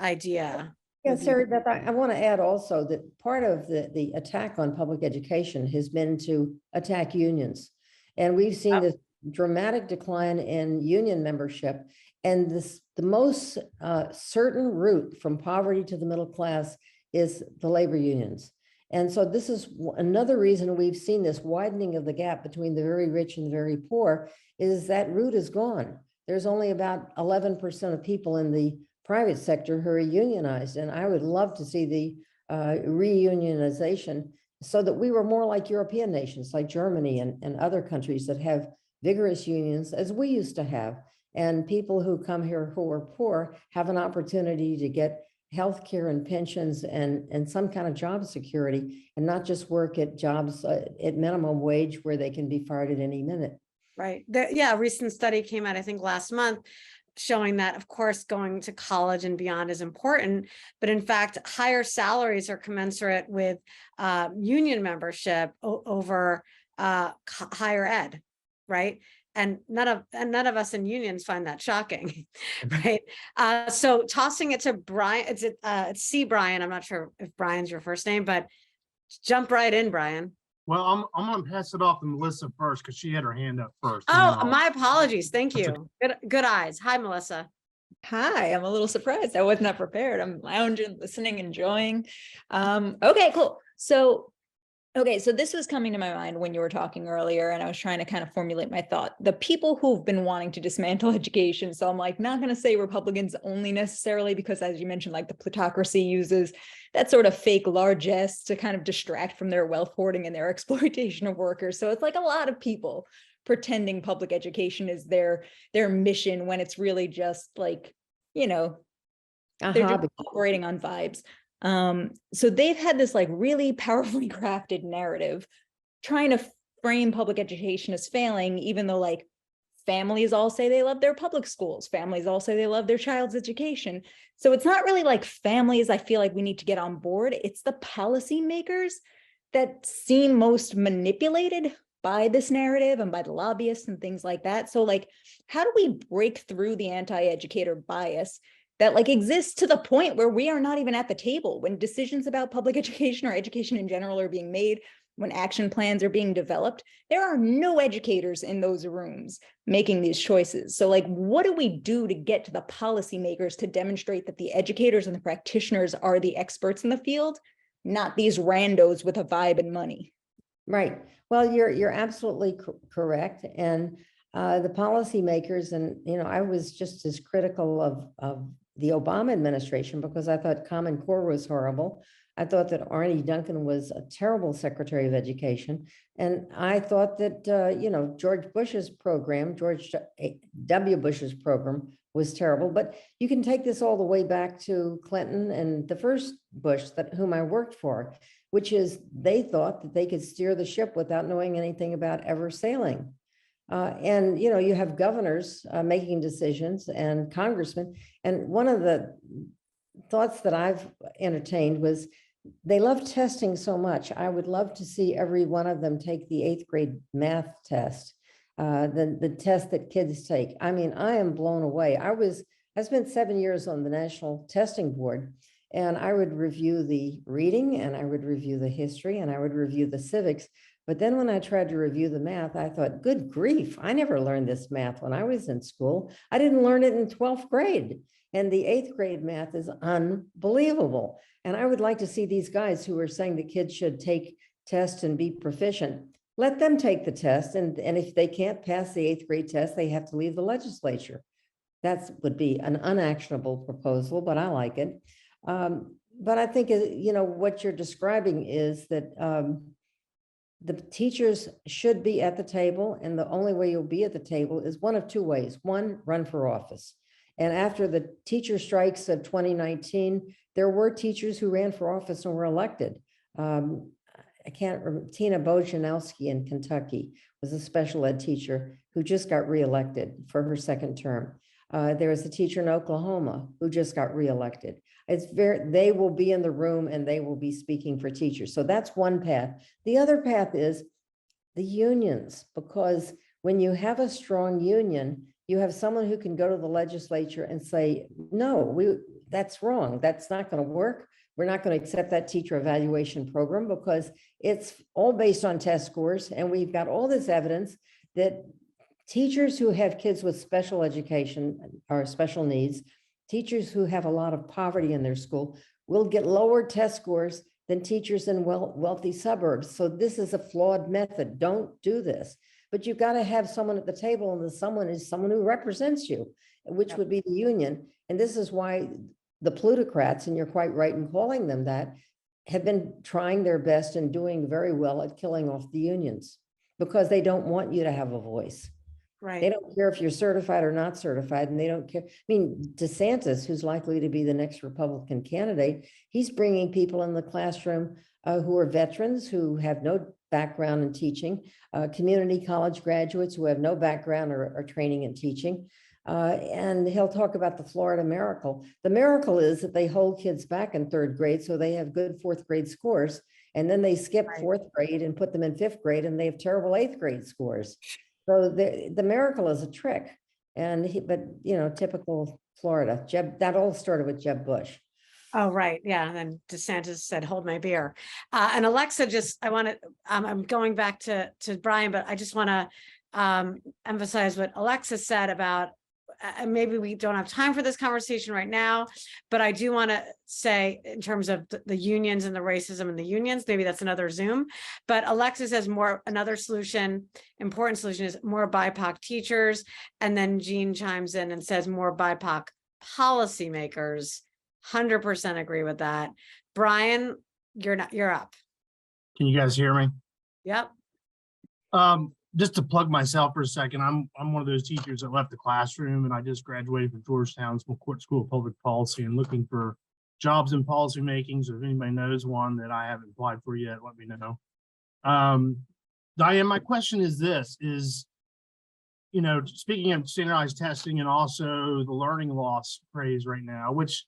idea. Yeah, Sari, Beth, I want to add also that part of the attack on public education has been to attack unions. And we've seen this dramatic decline in union membership. And the most certain route from poverty to the middle class is the labor unions. And so this is another reason we've seen this widening of the gap between the very rich and the very poor, is that route is gone. There's only about 11% of people in the private sector who are unionized. And I would love to see the reunionization so that we were more like European nations, like Germany and other countries that have vigorous unions, as we used to have. And people who come here who are poor have an opportunity to get health care and pensions and some kind of job security, and not just work at jobs at minimum wage where they can be fired at any minute. Right. A recent study came out, I think last month, showing that, of course, going to college and beyond is important, but in fact, higher salaries are commensurate with union membership over higher ed, right? And none of us in unions find that shocking, right? So tossing it to Brian, it's C. Brian. I'm not sure if Brian's your first name, but jump right in, Brian. Well, I'm going to pass it off to Melissa first, because she had her hand up first. Oh, my apologies. Thank you. Good eyes. Hi, Melissa. Hi, I'm a little surprised. I was not prepared. I'm lounging, listening, enjoying. Okay, cool. So this was coming to my mind when you were talking earlier, and I was trying to kind of formulate my thought. The people who've been wanting to dismantle education. So I'm like, not going to say Republicans only necessarily, because as you mentioned, like the plutocracy uses that sort of fake largesse to kind of distract from their wealth hoarding and their exploitation of workers. So it's like a lot of people pretending public education is their mission, when it's really just like, they're just operating on vibes. So they've had this like really powerfully crafted narrative trying to frame public education as failing, even though like families all say they love their public schools, families all say they love their child's education. So it's not really like families I feel like we need to get on board. It's the policymakers that seem most manipulated by this narrative and by the lobbyists and things like that. So like, how do we break through the anti-educator bias that like exists to the point where we are not even at the table when decisions about public education or education in general are being made, when action plans are being developed? There are no educators in those rooms making these choices. So like, what do we do to get to the policymakers to demonstrate that the educators and the practitioners are the experts in the field, not these randos with a vibe and money? Right. Well, you're absolutely correct. And the policymakers, and I was just as critical of the Obama administration, because I thought Common Core was horrible. I thought that Arne Duncan was a terrible Secretary of Education. And I thought that, George W. Bush's program was terrible. But you can take this all the way back to Clinton and the first Bush whom I worked for, which is they thought that they could steer the ship without knowing anything about ever sailing. And you have governors making decisions and congressmen. And one of the thoughts that I've entertained was they love testing so much. I would love to see every one of them take the 8th grade math test, the test that kids take. I mean, I am blown away. I spent 7 years on the National Testing Board, and I would review the reading, and I would review the history, and I would review the civics. But then when I tried to review the math, I thought, good grief, I never learned this math when I was in school. I didn't learn it in 12th grade. And the 8th grade math is unbelievable. And I would like to see these guys who are saying that kids should take tests and be proficient, let them take the test. And if they can't pass the 8th grade test, they have to leave the legislature. That would be an unactionable proposal, but I like it. But I think, what you're describing is that the teachers should be at the table, and the only way you'll be at the table is one of two ways. One, run for office. And after the teacher strikes of 2019, there were teachers who ran for office and were elected. I can't remember, Tina Bojanowski in Kentucky was a special ed teacher who just got reelected for her second term. There was a teacher in Oklahoma who just got reelected. They will be in the room and they will be speaking for teachers. So that's one path. The other path is the unions, because when you have a strong union, you have someone who can go to the legislature and say, no, that's wrong. That's not going to work. We're not going to accept that teacher evaluation program because it's all based on test scores. And we've got all this evidence that teachers who have kids with special education or special needs, teachers who have a lot of poverty in their school, will get lower test scores than teachers in wealthy suburbs. So this is a flawed method. Don't do this. But you've got to have someone at the table, and the someone is someone who represents you, which would be the union. And this is why the plutocrats, and you're quite right in calling them that, have been trying their best and doing very well at killing off the unions, because they don't want you to have a voice. Right. They don't care if you're certified or not certified, and they don't care. I mean, DeSantis, who's likely to be the next Republican candidate, he's bringing people in the classroom who are veterans, who have no background in teaching, community college graduates who have no background or training in teaching. And he'll talk about the Florida miracle. The miracle is that they hold kids back in 3rd grade so they have good 4th grade scores, and then they skip 4th grade and put them in 5th grade, and they have terrible 8th grade scores. So the miracle is a trick. And typical Florida. That all started with Jeb Bush. Oh, right. Yeah. And then DeSantis said, hold my beer. And Alexa, I'm going back to Brian, but I just want to emphasize what Alexa said about, maybe we don't have time for this conversation right now, but I do want to say, in terms of the unions and the racism in the unions, maybe that's another Zoom, but Alexa says another solution, important solution, is more BIPOC teachers. And then Jean chimes in and says more BIPOC policymakers. 100% agree with that. Brian, you're up. Can you guys hear me? Yep. Just to plug myself for a second, I'm one of those teachers that left the classroom, and I just graduated from Georgetown School of Public Policy and looking for jobs in policy making. So if anybody knows one that I haven't applied for yet, let me know. Diane, my question is this: speaking of standardized testing and also the learning loss craze right now, which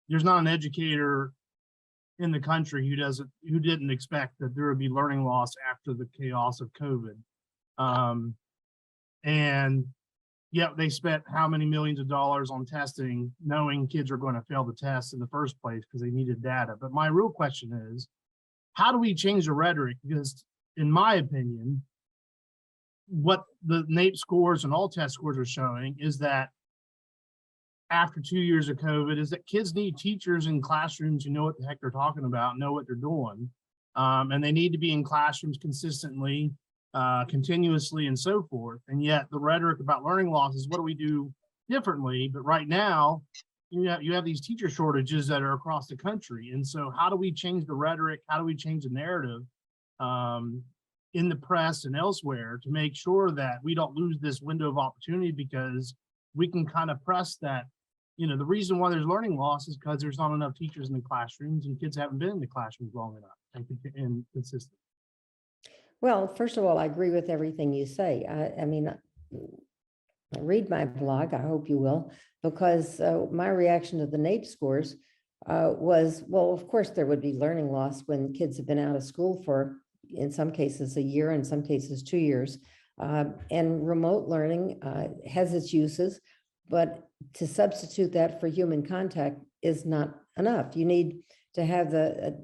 there's not an educator in the country who didn't expect that there would be learning loss after the chaos of COVID. And yet they spent how many millions of dollars on testing, knowing kids are going to fail the test in the first place because they needed data. But my real question is, how do we change the rhetoric? Because in my opinion, what the NAEP scores and all test scores are showing is that after 2 years of COVID is that kids need teachers in classrooms who know what the heck they're talking about, know what they're doing. And they need to be in classrooms consistently, continuously, and so forth. And yet the rhetoric about learning loss is what do we do differently? But right now, you have these teacher shortages that are across the country. And so how do we change the rhetoric? How do we change the narrative in the press and elsewhere to make sure that we don't lose this window of opportunity? Because we can kind of press that, the reason why there's learning loss is because there's not enough teachers in the classrooms and kids haven't been in the classrooms long enough and consistent. Well, first of all, I agree with everything you say. I mean, read my blog, I hope you will, because my reaction to the NAEP scores was, well, of course, there would be learning loss when kids have been out of school for, in some cases, a year, in some cases, 2 years. And remote learning has its uses, but to substitute that for human contact is not enough. You need to have a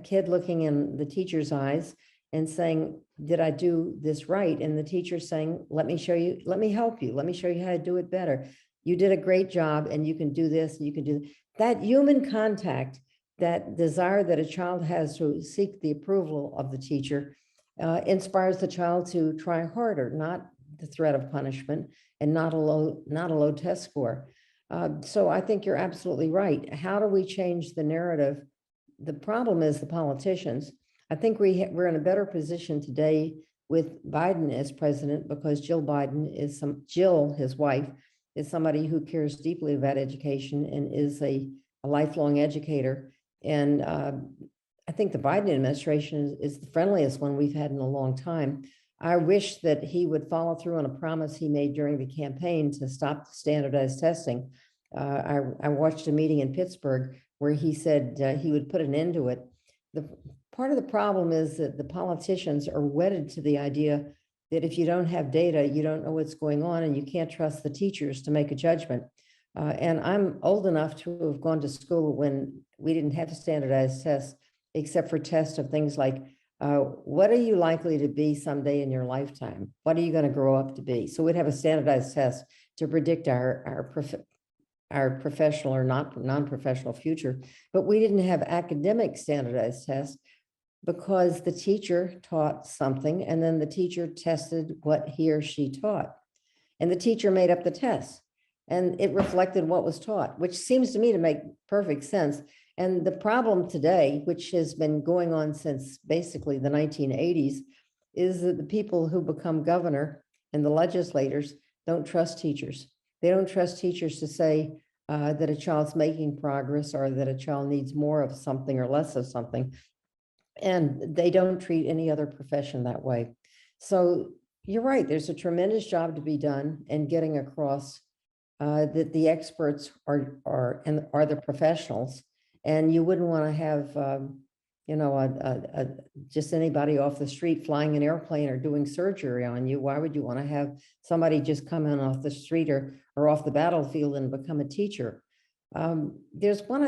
kid looking in the teacher's eyes and saying, did I do this right? And the teacher saying, let me show you, let me help you. Let me show you how to do it better. You did a great job and you can do this and you can do that. Human contact, that desire that a child has to seek the approval of the teacher inspires the child to try harder, not the threat of punishment and not a low test score. So I think you're absolutely right. How do we change the narrative? The problem is the politicians. I think we're in a better position today with Biden as president because Jill, his wife, is somebody who cares deeply about education and is a lifelong educator. And I think the Biden administration is the friendliest one we've had in a long time. I wish that he would follow through on a promise he made during the campaign to stop the standardized testing. I watched a meeting in Pittsburgh where he said he would put an end to it. Part of the problem is that the politicians are wedded to the idea that if you don't have data, you don't know what's going on and you can't trust the teachers to make a judgment. And I'm old enough to have gone to school when we didn't have standardized tests, except for tests of things like, what are you likely to be someday in your lifetime? What are you going to grow up to be? So we'd have a standardized test to predict our professional or non-professional future, but we didn't have academic standardized tests because the teacher taught something and then the teacher tested what he or she taught. And the teacher made up the test and it reflected what was taught, which seems to me to make perfect sense. And the problem today, which has been going on since basically the 1980s, is that the people who become governor and the legislators don't trust teachers. They don't trust teachers to say that a child's making progress or that a child needs more of something or less of something. And they don't treat any other profession that way. So you're right, there's a tremendous job to be done in getting across that the experts are the professionals. And you wouldn't want to have, just anybody off the street flying an airplane or doing surgery on you. Why would you want to have somebody just come in off the street or off the battlefield and become a teacher? There's one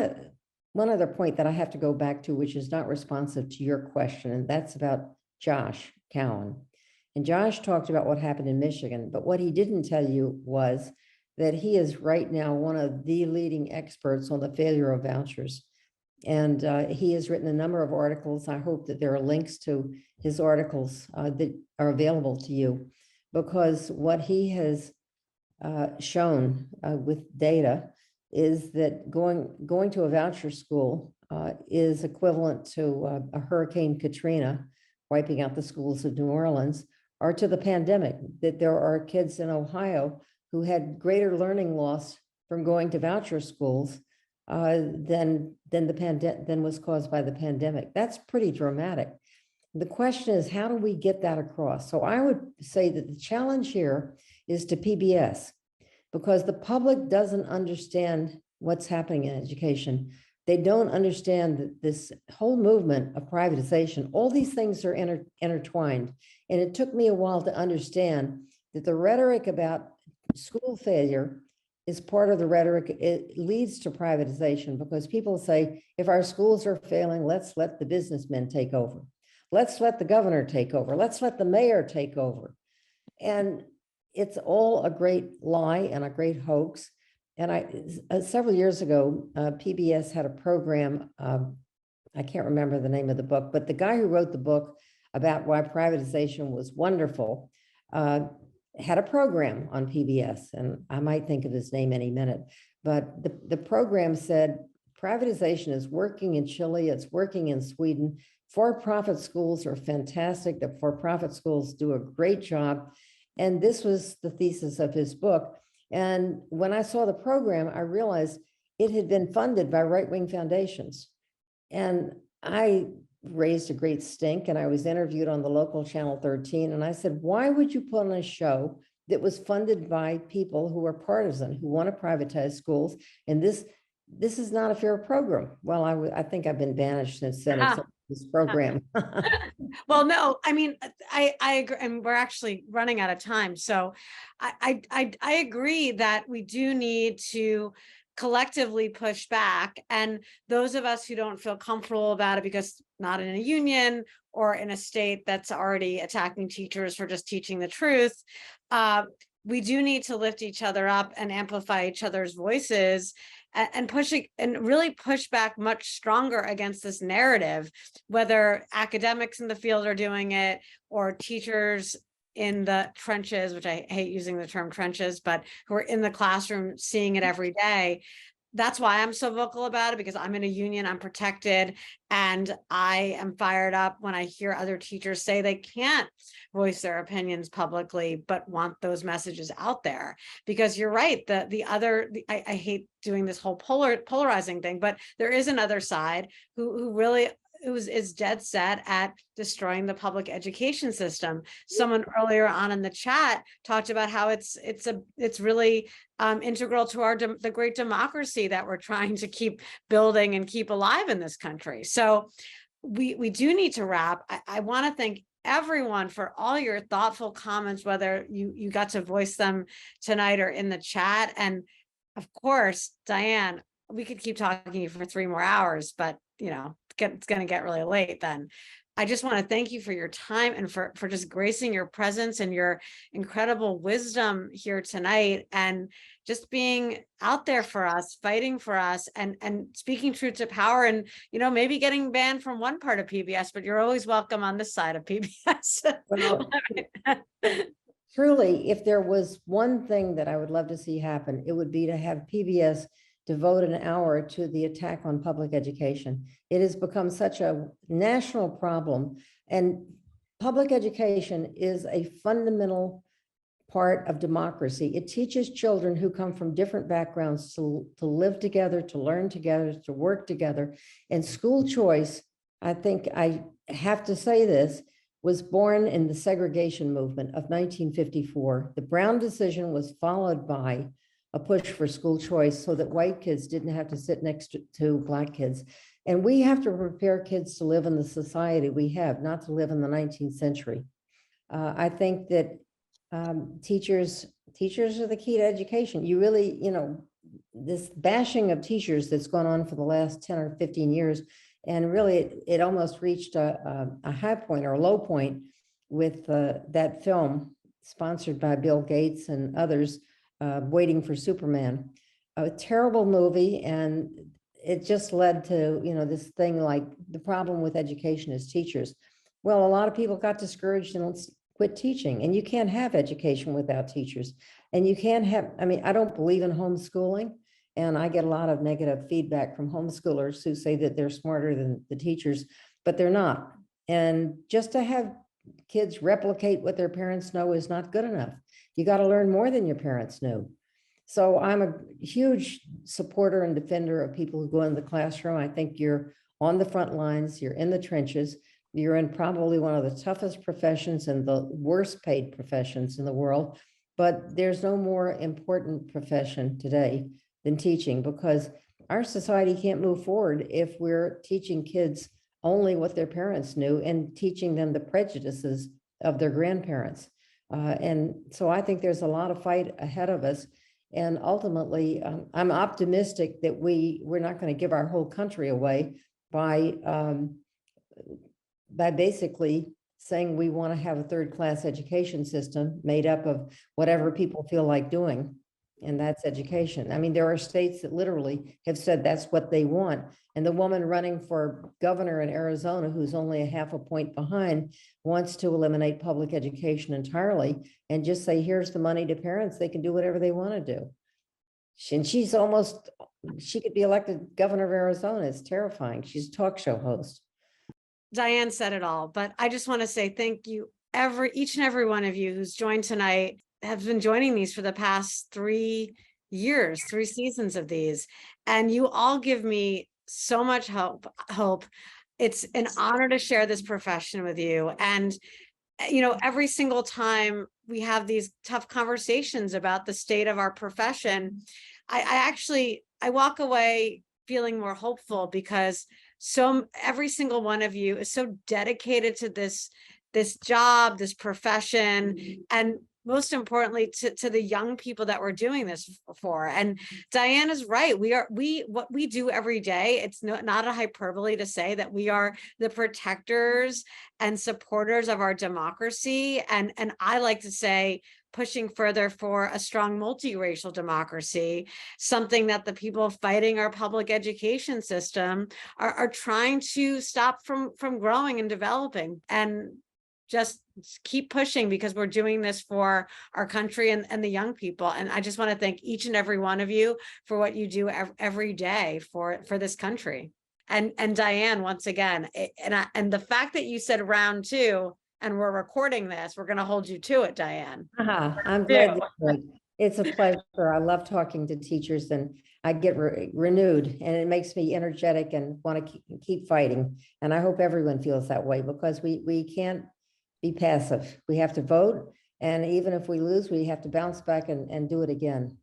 other point that I have to go back to, which is not responsive to your question, and that's about Josh Cowan. And Josh talked about what happened in Michigan, but what he didn't tell you was that he is right now one of the leading experts on the failure of vouchers. And he has written a number of articles. I hope that there are links to his articles that are available to you, because what he has shown with data is that going to a voucher school is equivalent to a Hurricane Katrina wiping out the schools of New Orleans, or to the pandemic, that there are kids in Ohio who had greater learning loss from going to voucher schools than was caused by the pandemic. That's pretty dramatic. The question is, how do we get that across? So I would say that the challenge here is to PBS, because the public doesn't understand what's happening in education. They don't understand that this whole movement of privatization, all these things are intertwined. And it took me a while to understand that the rhetoric about school failure is part of the rhetoric. It leads to privatization because people say, if our schools are failing, let's let the businessmen take over. Let's let the governor take over. Let's let the mayor take over. And it's all a great lie and a great hoax. And several years ago, PBS had a program, I can't remember the name of the book, but the guy who wrote the book about why privatization was wonderful had a program on PBS, and I might think of his name any minute, but the program said, privatization is working in Chile, it's working in Sweden. For-profit schools are fantastic. The for-profit schools do a great job. And this was the thesis of his book. And when I saw the program, I realized it had been funded by right-wing foundations. And I raised a great stink, and I was interviewed on the local channel 13. And I said, why would you put on a show that was funded by people who are partisan, who want to privatize schools? And this is not a fair program. Well, I think I've been banished since then. Except this program. Well, no, I mean, I agree, and we're actually running out of time. So I agree that we do need to collectively push back. And those of us who don't feel comfortable about it because not in a union or in a state that's already attacking teachers for just teaching the truth, we do need to lift each other up and amplify each other's voices and pushing and really push back much stronger against this narrative, whether academics in the field are doing it or teachers in the trenches, which I hate using the term trenches, but who are in the classroom seeing it every day. That's why I'm so vocal about it, because I'm in a union, I'm protected, and I am fired up when I hear other teachers say they can't voice their opinions publicly, but want those messages out there. Because you're right, I hate doing this whole polarizing thing, but there is another side who really is dead set at destroying the public education system. Someone earlier on in the chat talked about how it's really integral to the great democracy that we're trying to keep building and keep alive in this country. So we do need to wrap. I want to thank everyone for all your thoughtful comments, whether you got to voice them tonight or in the chat. And of course, Diane, we could keep talking to you for 3 more hours, but it's going to get really late then. I just want to thank you for your time and for just gracing your presence and your incredible wisdom here tonight, and just being out there for us, fighting for us, and speaking truth to power, and maybe getting banned from one part of PBS, but you're always welcome on this side of PBS. Well, truly, if there was one thing that I would love to see happen, it would be to have PBS devote an hour to the attack on public education. It has become such a national problem, and public education is a fundamental part of democracy. It teaches children who come from different backgrounds to live together, to learn together, to work together. And school choice, I think I have to say this, was born in the segregation movement of 1954. The Brown decision was followed by a push for school choice so that white kids didn't have to sit next to Black kids. And we have to prepare kids to live in the society we have, not to live in the 19th century. I think that teachers are the key to education. You really, this bashing of teachers that's gone on for the last 10 or 15 years, and really it almost reached a high point or a low point with that film sponsored by Bill Gates and others, Waiting for Superman, a terrible movie. And it just led to, this thing like the problem with education is teachers. Well, a lot of people got discouraged and quit teaching, and you can't have education without teachers. And you can't have, I don't believe in homeschooling, and I get a lot of negative feedback from homeschoolers who say that they're smarter than the teachers, but they're not. And just to have kids replicate what their parents know is not good enough. You got to learn more than your parents knew. So I'm a huge supporter and defender of people who go in the classroom. I think you're on the front lines, you're in the trenches, you're in probably one of the toughest professions and the worst paid professions in the world. But there's no more important profession today than teaching, because our society can't move forward if we're teaching kids only what their parents knew and teaching them the prejudices of their grandparents. And so I think there's a lot of fight ahead of us. And ultimately, I'm optimistic that we're not going to give our whole country away by basically saying we want to have a third-class education system made up of whatever people feel like doing, and that's education. There are states that literally have said that's what they want. And the woman running for governor in Arizona, who's only a half a point behind, wants to eliminate public education entirely and just say, here's the money to parents. They can do whatever they want to do. And she could be elected governor of Arizona. It's terrifying. She's a talk show host. Diane said it all, but I just want to say thank you, each and every one of you who's joined tonight, have been joining these for the past 3 years, 3 seasons of these. And you all give me so much hope. It's an honor to share this profession with you. And, every single time we have these tough conversations about the state of our profession, I walk away feeling more hopeful, because every single one of you is so dedicated to this job, this profession, and most importantly to the young people that we're doing this for. And Diane is right. What we do every day, it's not a hyperbole to say that we are the protectors and supporters of our democracy. And I like to say, pushing further for a strong multiracial democracy, something that the people fighting our public education system are trying to stop from growing and developing. And just keep pushing, because we're doing this for our country and the young people. And I just want to thank each and every one of you for what you do every day for this country. And Diane, once again, and the fact that you said round 2 and we're recording this, we're going to hold you to it, Diane. I'm glad. It's a pleasure. I love talking to teachers, and I get renewed, and it makes me energetic and want to keep fighting. And I hope everyone feels that way, because we can't be passive. We have to vote. And even if we lose, we have to bounce back and do it again.